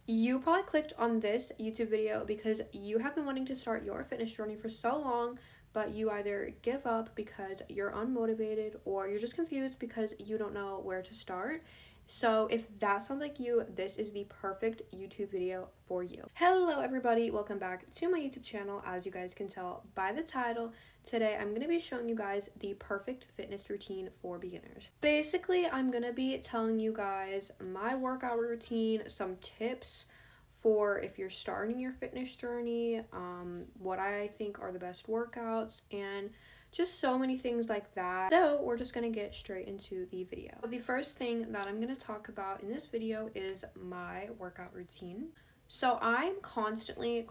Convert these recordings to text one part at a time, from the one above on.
You probably clicked on this YouTube video because you have been wanting to start your fitness journey for so long, but you either give up because you're unmotivated or you're just confused because you don't know where to start. So if that sounds like you, this is the perfect YouTube video for you. Hello everybody, welcome back to my YouTube channel. As you guys can tell by the title, today I'm going to be showing you guys the perfect fitness routine for beginners. Basically, I'm going to be telling you guys my workout routine, some tips for if you're starting your fitness journey, what I think are the best workouts, and just so many things like that. So we're just gonna get straight into the video. The first thing that I'm gonna talk about in this video is my workout routine. So I'm constantly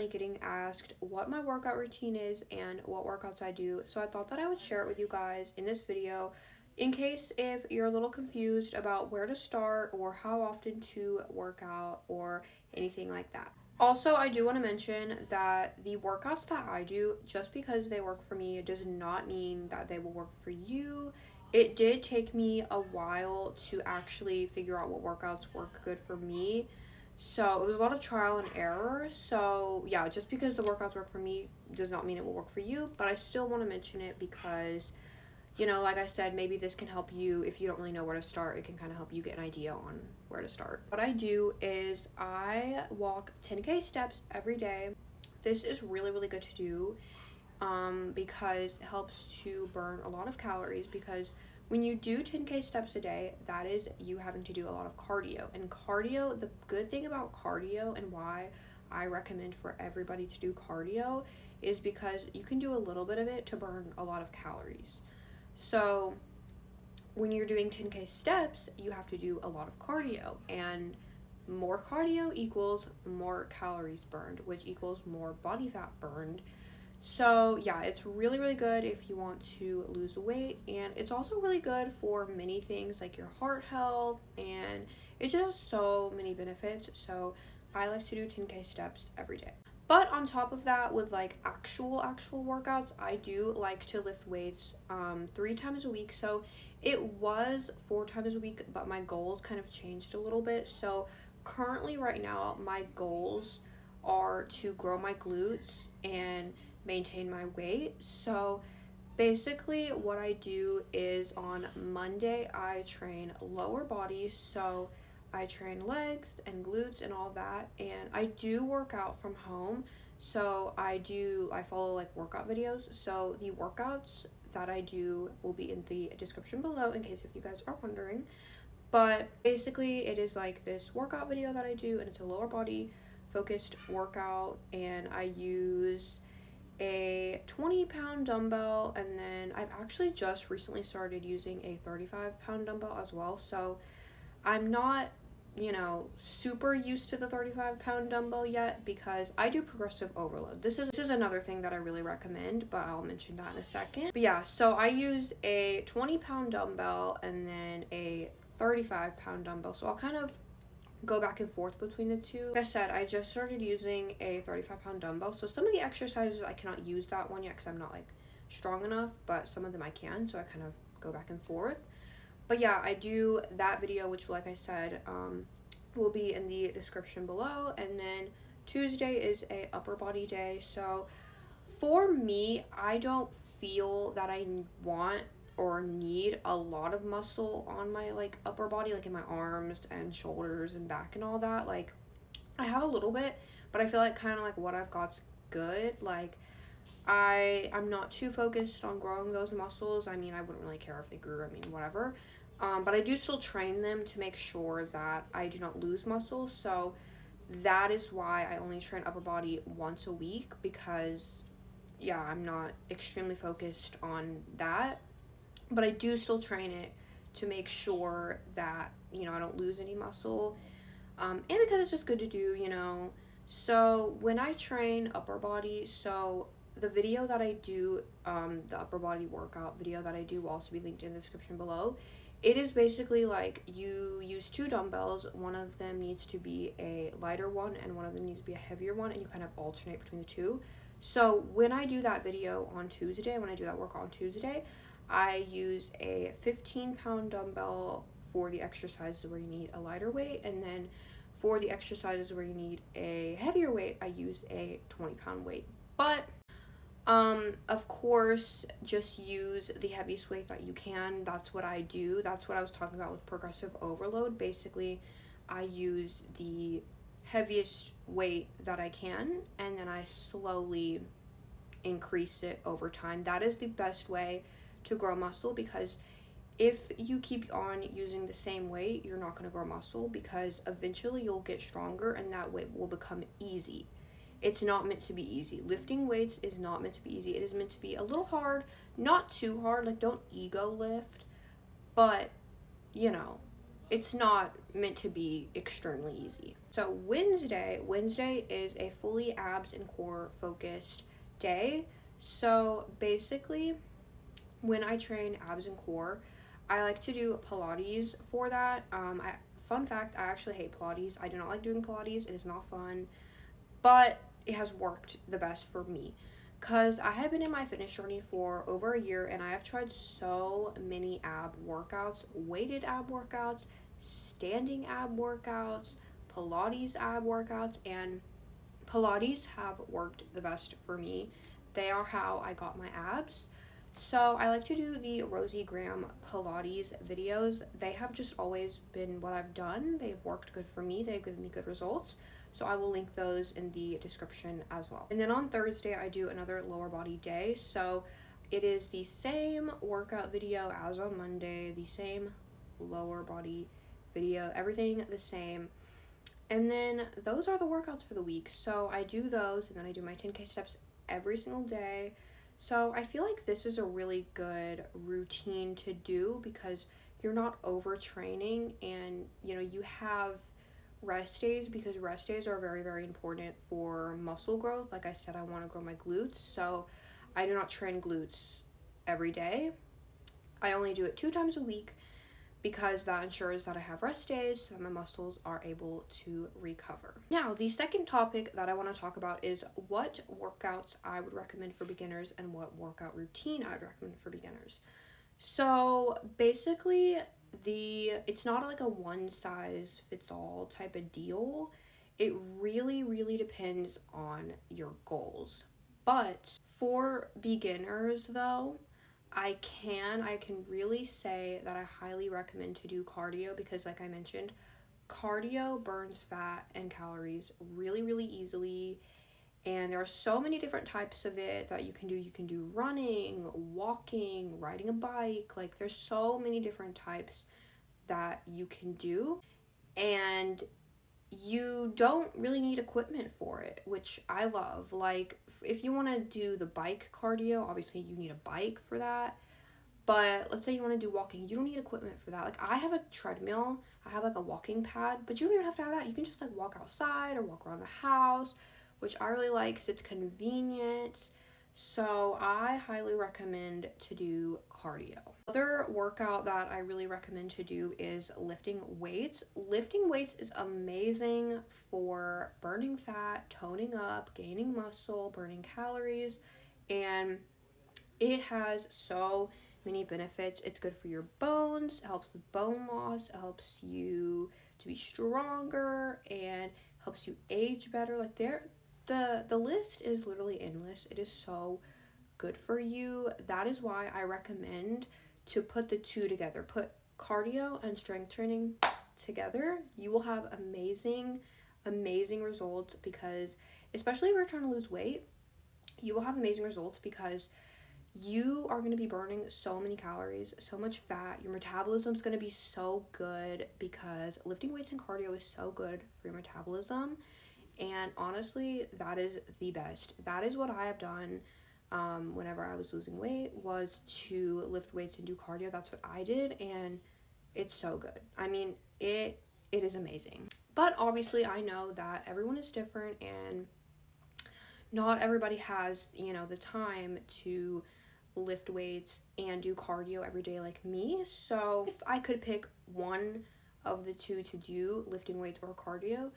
getting asked what my workout routine is and what workouts I do. So I thought that I would share it with you guys in this video in case if you're a little confused about where to start or how often to work out or anything like that. Also, I do want to mention that the workouts that I do, just because they work for me, does not mean that they will work for you. It did take me a while to actually figure out what workouts work good for me. So it was a lot of trial and error. So yeah, just because the workouts work for me does not mean it will work for you. But I still want to mention it because, you know, like I said, maybe this can help you if you don't really know where to start. It can kind of help you get an idea on where to start. What I do is I walk 10K steps every day. This is really good to do because it helps to burn a lot of calories, because when you do 10K steps a day, that is you having to do a lot of cardio. And cardio, the good thing about cardio and why I recommend for everybody to do cardio is because you can do a little bit of it to burn a lot of calories. So when you're doing 10K steps, you have to do a lot of cardio, and more cardio equals more calories burned, which equals more body fat burned. So yeah, it's really good if you want to lose weight, and it's also really good for many things like your heart health, and it just has so many benefits. So I like to do 10K steps every day. But on top of that, with like actual workouts, I do like to lift weights 3 times a week. So it was 4 times a week, but my goals kind of changed a little bit. So currently right now, my goals are to grow my glutes and maintain my weight. So basically what I do is on Monday I train lower body, so I train legs and glutes and all that, and I do work out from home. So I follow like workout videos. So the workouts that I do will be in the description below in case if you guys are wondering. But basically it is like this workout video that I do, and it's a lower body focused workout, and I use a 20-pound dumbbell, and then I've actually just recently started using a 35-pound dumbbell as well. So I'm not, you know, super used to the 35-pound dumbbell yet because I do progressive overload. This is another thing that I really recommend, but I'll mention that in a second. But yeah, so I used a 20-pound dumbbell and then a 35-pound dumbbell. So I'll kind of go back and forth between the two. Like I said, I just started using a 35-pound dumbbell, so some of the exercises I cannot use that one yet because I'm not like strong enough, but some of them I can, so I kind of go back and forth. But yeah, I do that video, which like I said will be in the description below. And then Tuesday is a upper body day. So for me, I don't feel that I want or need a lot of muscle on my like upper body, like in my arms and shoulders and back and all that. Like I have a little bit, but I feel like kind of like what I've got's good. Like I'm not too focused on growing those muscles. I mean, I wouldn't really care if they grew, I mean, whatever. But I do still train them to make sure that I do not lose muscle. So that is why I only train upper body once a week, because yeah, I'm not extremely focused on that. But I do still train it to make sure that, you know, I don't lose any muscle. And because it's just good to do, you know. So when I train upper body, so the video that I do, the upper body workout video that I do will also be linked in the description below. It is basically like you use 2 dumbbells. One of them needs to be a lighter one and one of them needs to be a heavier one, and you kind of alternate between the two. So when I do that video on Tuesday, when I do that workout on Tuesday, I use a 15-pound dumbbell for the exercises where you need a lighter weight, and then For the exercises where you need a heavier weight, I use a 20-pound weight. But of course, just use the heaviest weight that you can. That's what I do. That's what I was talking about with progressive overload. Basically, I use the heaviest weight that I can, and then I slowly increase it over time. That is the best way to grow muscle, because if you keep on using the same weight, you're not going to grow muscle, because eventually you'll get stronger and that weight will become easy. It's not meant to be easy. Lifting weights is not meant to be easy. It is meant to be a little hard, not too hard. Like, don't ego lift, but you know, it's not meant to be extremely easy. So Wednesday is a fully abs and core focused day. So basically, when I train abs and core, I like to do Pilates for that. Fun fact, I actually hate Pilates. I do not like doing Pilates. It is not fun, but it has worked the best for me, because I have been in my fitness journey for over a year, and I have tried so many ab workouts, weighted ab workouts, standing ab workouts, Pilates ab workouts, and Pilates have worked the best for me. They are how I got my abs. So I like to do the Rosie Graham Pilates videos. They have just always been what I've done. They've worked good for me. They've given me good results. So I will link those in the description as well. And then on Thursday, I do another lower body day. So it is the same workout video as on Monday, the same lower body video, everything the same. And then those are the workouts for the week. So I do those, and then I do my 10K steps every single day. So I feel like this is a really good routine to do, because you're not overtraining, and you have rest days, because rest days are very, very important for muscle growth. Like I said, I want to grow my glutes, so I do not train glutes every day. I only do it 2 times a week, because that ensures that I have rest days so that my muscles are able to recover. Now, the second topic that I want to talk about is what workouts I would recommend for beginners and what workout routine I would recommend for beginners. So basically, it's not like a one size fits all type of deal. It really, really depends on your goals. But for beginners though, I can really say that I highly recommend to do cardio, because like I mentioned, cardio burns fat and calories really, really easily. And there are so many different types of it that you can do. You can do running, walking, riding a bike. Like, there's so many different types that you can do. And you don't really need equipment for it, which I love. Like, if you want to do the bike cardio, obviously you need a bike for that. But let's say you want to do walking, you don't need equipment for that. Like, I have a treadmill, I have like a walking pad, but you don't even have to have that. You can just like walk outside or walk around the house, which I really like because it's convenient. So I highly recommend to do cardio. Another workout that I really recommend to do is lifting weights. Lifting weights is amazing for burning fat, toning up, gaining muscle, burning calories, and it has so many benefits. It's good for your bones, it helps with bone loss, it helps you to be stronger, and helps you age better. Like, the list is literally endless. It is so good for you. That is why I recommend to put the two together. Put cardio and strength training together. You will have amazing results, because especially if you're trying to lose weight, you will have amazing results because you are going to be burning so many calories, so much fat. Your metabolism is going to be so good, because lifting weights and cardio is so good for your metabolism. And honestly, that is the best. That is what I have done whenever I was losing weight, was to lift weights and do cardio. That's what I did, and it's so good. I mean, it is amazing. But obviously, I know that everyone is different, and not everybody has, the time to lift weights and do cardio every day like me. So if I could pick one of the two to do, lifting weights or cardio,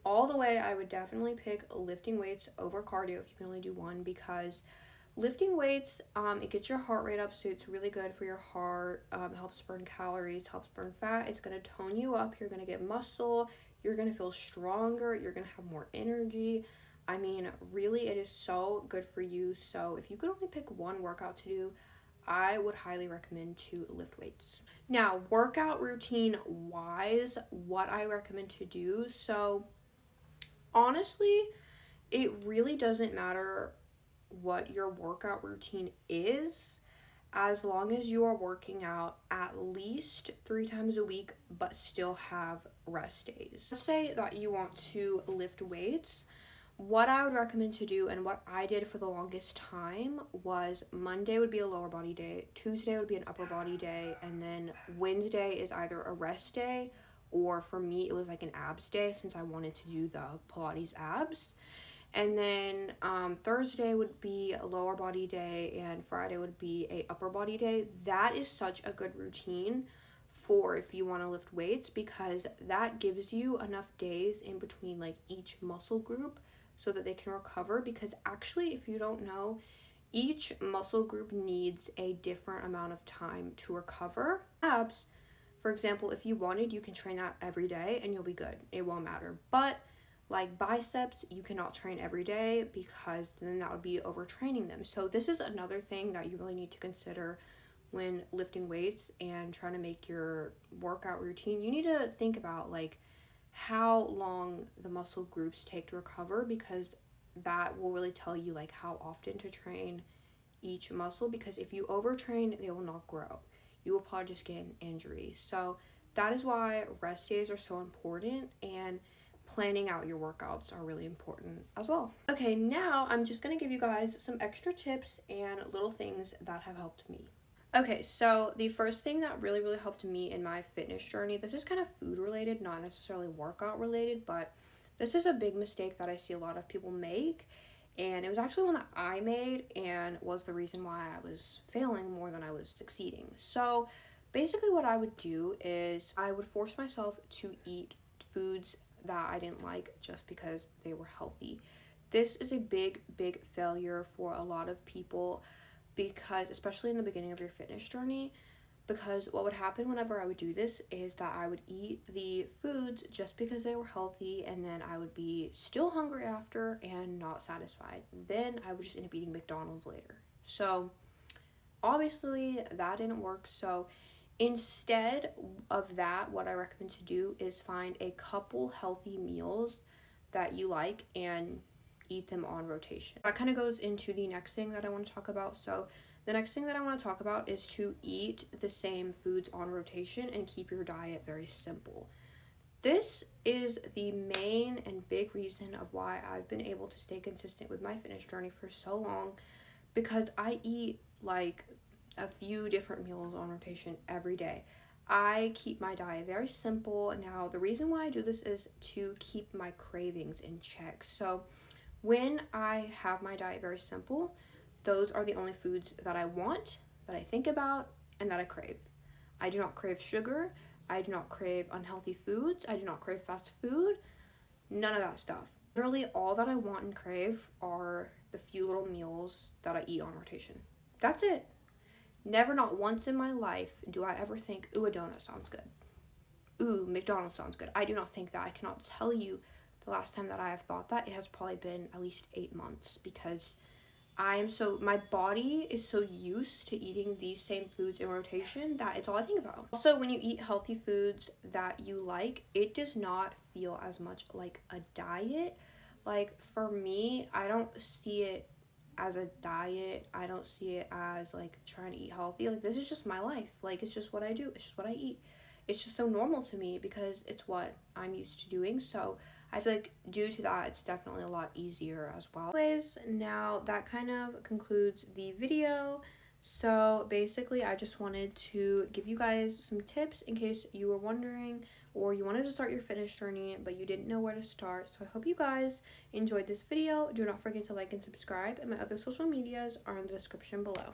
all the way, I would definitely pick lifting weights over cardio if you can only do one, because lifting weights, it gets your heart rate up, so it's really good for your heart. It helps burn calories, helps burn fat. It's going to tone you up. You're going to get muscle. you're gonna feel stronger, you're gonna have more energy. I mean, really, it is so good for you. So if you could only pick one workout to do, I would highly recommend to lift weights. Now, workout routine wise, what I recommend to do. So honestly, it really doesn't matter what your workout routine is, as long as you are working out at least 3 times a week but still have rest days. Let's say that you want to lift weights. What I would recommend to do, and what I did for the longest time, was Monday would be a lower body day, Tuesday would be an upper body day, and then Wednesday is either a rest day, or for me it was like an abs day since I wanted to do the Pilates abs. And then Thursday would be a lower body day, and Friday would be a upper body day. That is such a good routine for if you want to lift weights, because that gives you enough days in between like each muscle group so that they can recover. Because actually, if you don't know, each muscle group needs a different amount of time to recover. Abs, for example, if you wanted, you can train that every day and you'll be good. It won't matter. But like biceps, you cannot train every day because then that would be overtraining them. So this is another thing that you really need to consider when lifting weights and trying to make your workout routine. You need to think about like how long the muscle groups take to recover, because that will really tell you like how often to train each muscle, because if you overtrain, they will not grow. You will probably just get an injury. So that is why rest days are so important, and planning out your workouts are really important as well. Okay, now I'm just gonna give you guys some extra tips and little things that have helped me. Okay, so the first thing that really helped me in my fitness journey, this is kind of food related, not necessarily workout related, but this is a big mistake that I see a lot of people make, and it was actually one that I made and was the reason why I was failing more than I was succeeding. So basically what I would do is I would force myself to eat foods that I didn't like just because they were healthy. This is a big failure for a lot of people, because especially in the beginning of your fitness journey, because what would happen whenever I would do this is that I would eat the foods just because they were healthy, and then I would be still hungry after and not satisfied. Then I would just end up eating McDonald's later. So obviously that didn't work. So instead of that, what I recommend to do is find a couple healthy meals that you like and eat them on rotation. That kind of goes into the next thing that I want to talk about. So the next thing that I want to talk about is to eat the same foods on rotation and keep your diet very simple. This is the main and big reason of why I've been able to stay consistent with my fitness journey for so long, because I eat like a few different meals on rotation every day. I keep my diet very simple. Now, the reason why I do this is to keep my cravings in check. So when I have my diet very simple, those are the only foods that I want, that I think about, and that I crave. I do not crave sugar. I do not crave unhealthy foods. I do not crave fast food. None of that stuff. Literally all that I want and crave are the few little meals that I eat on rotation. That's it. Never, not once in my life, do I ever think, ooh, a donut sounds good. Ooh, McDonald's sounds good. I do not think that. I cannot tell you the last time that I have thought that. It has probably been at least 8 months, because my body is so used to eating these same foods in rotation that it's all I think about. Also, when you eat healthy foods that you like, it does not feel as much like a diet. Like for me, I don't see it as a diet. I don't see it as like trying to eat healthy. Like this is just my life. Like it's just what I do. It's just what I eat. It's just so normal to me because it's what I'm used to doing. So I feel like due to that, it's definitely a lot easier as well. Anyways, now that kind of concludes the video. So basically, I just wanted to give you guys some tips in case you were wondering or you wanted to start your fitness journey, but you didn't know where to start. So I hope you guys enjoyed this video. Do not forget to like and subscribe, and my other social medias are in the description below.